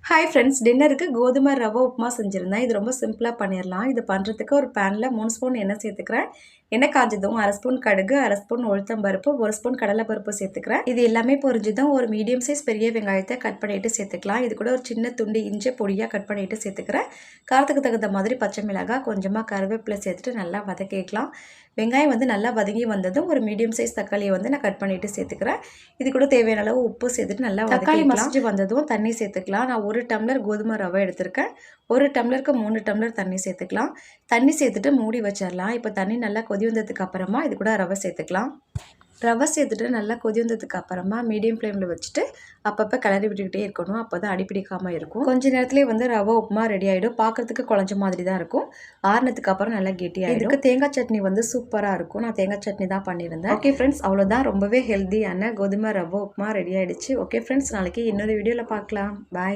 Hi friends, டின்னருக்கு கோதுமை ரவை உப்புமா செஞ்சுருந்தேன். இது ரொம்ப சிம்பிளாக பண்ணிடலாம். இது பண்ணுறதுக்கு ஒரு பேனில் 3 ஸ்பூன் எண்ணெய் சேர்த்துக்கிறேன். எண்ணெய் காஞ்சதும் 1/2 ஸ்பூன் கடுகு, 1/2 ஸ்பூன் உளுத்தம்பருப்பு, 1 ஸ்பூன் கடலைப்பருப்பு சேர்த்துக்கிறேன். இது எல்லாமே பொரிஞ்சதும் ஒரு மீடியம் சைஸ் பெரிய வெங்காயத்தை கட் பண்ணிட்டு சேர்த்துக்கலாம். இது கூட ஒரு சின்ன துண்டு இஞ்சி பொடியாக கட் பண்ணிட்டு சேர்த்துக்கிறேன். காரத்துக்கு தகுந்த மாதிரி பச்சை மிளகாய், கொஞ்சமாக கருவேப்பிலை சேர்த்துட்டு நல்லா வதக்கிக்கலாம். வெங்காயம் நல்லா வதங்கி வந்ததும் ஒரு மீடியம் சைஸ் தக்காளியை நான் கட் பண்ணிட்டு சேர்த்துக்கிறேன். இது கூட தேவையான அளவு உப்பு சேர்த்துட்டு நல்லா தக்காளி மசிஞ்சு வந்ததும் தண்ணி சேர்த்துக்கலாம். நான் 1 டம்ளர் கோதுமை ரவை எடுத்திருக்கேன். 1 டம்ளருக்கு 3 டம்ளர் தண்ணி சேர்த்துக்கலாம். தண்ணி சேர்த்துட்டு மூடி வச்சிடலாம். இப்போ தண்ணி நல்லா கொதி வந்ததுக்கு அப்புறமா இது கூட ரவை சேர்த்துக்கலாம். ரவை சேர்த்துட்டு நல்லா கொதி வந்ததுக்கு அப்புறமா மீடியம் ஃப்ளேமில் வச்சுட்டு அப்பப்போ கிளறி விட்டுக்கிட்டே இருக்கணும். அப்போ தான் அடிப்பிடிக்காமல் இருக்கும். கொஞ்ச நேரத்துலேயே ரவை உப்புமா ரெடி ஆகிடும். பார்க்குறதுக்கு குழஞ்ச மாதிரி தான் இருக்கும். ஆறுனதுக்கு அப்புறம் நல்லா கெட்டியாகிடும். இதுக்கு தேங்காய் சட்னி சூப்பராக இருக்கும். நான் தேங்காய் சட்னி தான் பண்ணியிருந்தேன். ஓகே ஃப்ரெண்ட்ஸ், அவ்வளோதான். ரொம்பவே ஹெல்த்தியான கோதுமை ரவை உப்புமா ரெடி ஆகிடுச்சு. ஓகே ஃப்ரெண்ட்ஸ், நாளைக்கு இன்னொரு வீடியோவில் பார்க்கலாம். பாய்.